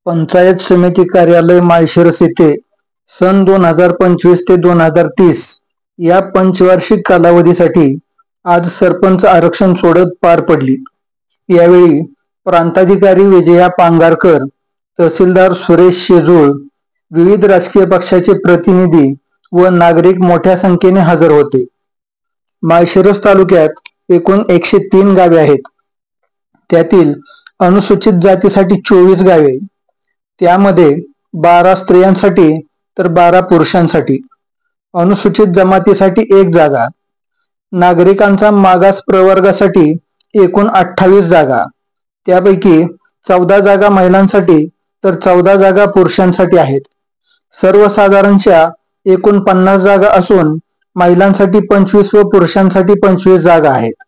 पंचायत समिती कार्यालय माळशिरस येथे सन 2025 ते 2030 या पंचवार्षिक कालावधीसाठी आज सरपंच आरक्षण सोडत पार पडली। यावेळी प्रांताधिकारी विजया पांगारकर, तहसीलदार सुरेश शेजूळ, विविध राजकीय पक्षाचे प्रतिनिधी व नागरिक मोठ्या संख्येने हजर होते। माळशिरस तालुक्यात एकूण 103 गावे आहेत। त्यातील अनुसूचित जातीसाठी 24 गावे, त्यामध्ये 12 स्त्रियांसाठी तर 12 पुरुषांसाठी, अनुसूचित जमातीसाठी 1 जागा, नागरिकांचा मागास प्रवर्गासाठी एकूण 28 जागा, त्यापैकी 14 जागा महिलांसाठी तर 14 जागा पुरुषांसाठी आहेत। सर्वसाधारणच्या एकूण 50 जागा असून महिलांसाठी 25 व पुरुषांसाठी 25 जागा आहेत।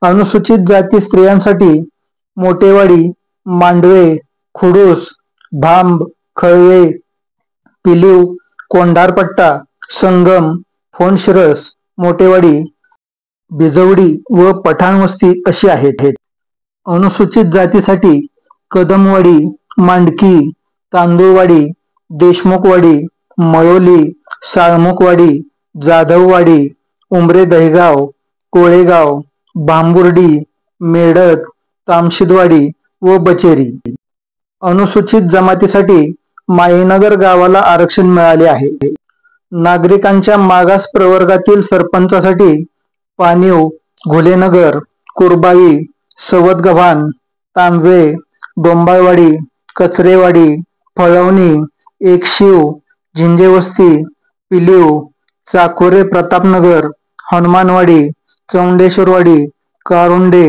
अनुसूचित जाती स्त्रियांसाठी मोटेवाडी, मांडवे, खुडूस, भांब, खळवे, पिलीव, कोंढारपट्टा, संगम, फोंडशिरस, मोटेवाडी, बिजवडी व पठाणवस्ती अशी आहेत। अनुसूचित जातीसाठी कदमवाडी, मांडकी, तांदूळवाडी, देशमुखवाडी, मळोली, साळमुखवाडी, जाधववाडी, उमरे दहेगाव, कोळेगाव, भांबुर्डी, मेडत, तामशिदवाडी व बचेरी। अनुसूचित जमातीसाठी माईनगर गावाला आरक्षण मिळाले आहे। नागरिकांच्या मागास प्रवर्गातील सरपंचासाठी पाणीव, घुलेनगर, कुरबावी, सवतगव्हाण, तांबवे, डोंबाळवाडी, कचरेवाडी, फळवणी, एकशिव, झिंजेवस्ती, पिलीव, चाकोरे प्रतापनगर, हनुमानवाडी, चौंडेश्वरवाडी, कारुंडे।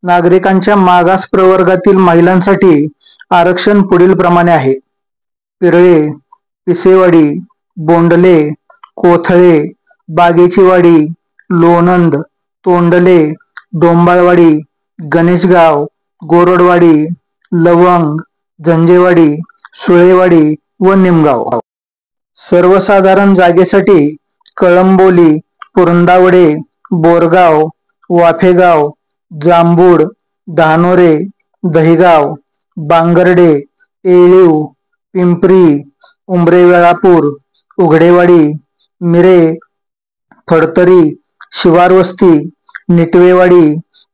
नागरिकांच्या मागास प्रवर्गातील महिलांसाठी आरक्षण पुढील प्रमाणे आहे। पिरळे, पिसेवाडी, बोंडले, कोथळे, बागेचीवाडी, लोणंद, तोंडले, डोंबाळवाडी, गणेशगाव, गोरडवाडी, लवंग, झंजेवाडी, सुळेवाडी व निमगाव। सर्वसाधारण जागेसाठी कळंबोली, पुरंदावडे, बोरगाव, वाफेगाव, जांभूड, धानोरे, दहिगाव, बांगर्डे, येळीव, पिंपरी, उमरे वेळापूर, उघडेवाडी, मिरे, फडतरी, शिवारवस्ती, निटवेवाडी,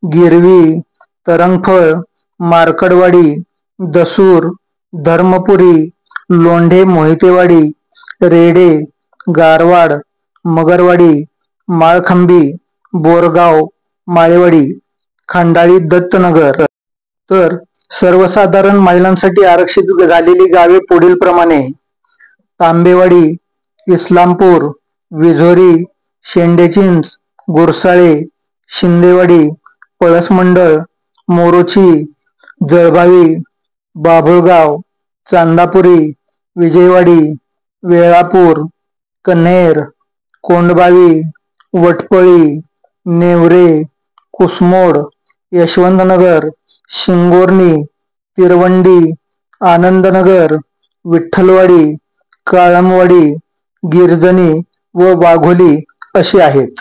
गिरवी, तरंगफळ, मार्कडवाडी, दसूर, धर्मपुरी, लोंढे मोहितेवाडी, रेडे, गारवाड, मगरवाडी, माळखंबी, बोरगाव, माळेवाडी, खंडाळी दत्तनगर। तर सर्वसाधारण महिलांसाठी आरक्षित झालेली गावे पुढील प्रमाणे: तांबेवाडी, इस्लामपूर, विझोरी, शेंडेचिंच, गुरसाळे, शिंदेवाडी, पळसमंडळ, मोरोची, जळभावी, बाभुळगाव, चांदापुरी, विजयवाडी, वेळापूर, कन्हेर, कोंडबावी, वटपळी, नेवरे, कुसमोड, यशवंतनगर, शिंगोर्णी, तिरवंडी, आनंदनगर, विठ्ठलवाडी, काळमवाडी, गिरजणी व वाघोली अशी आहेत।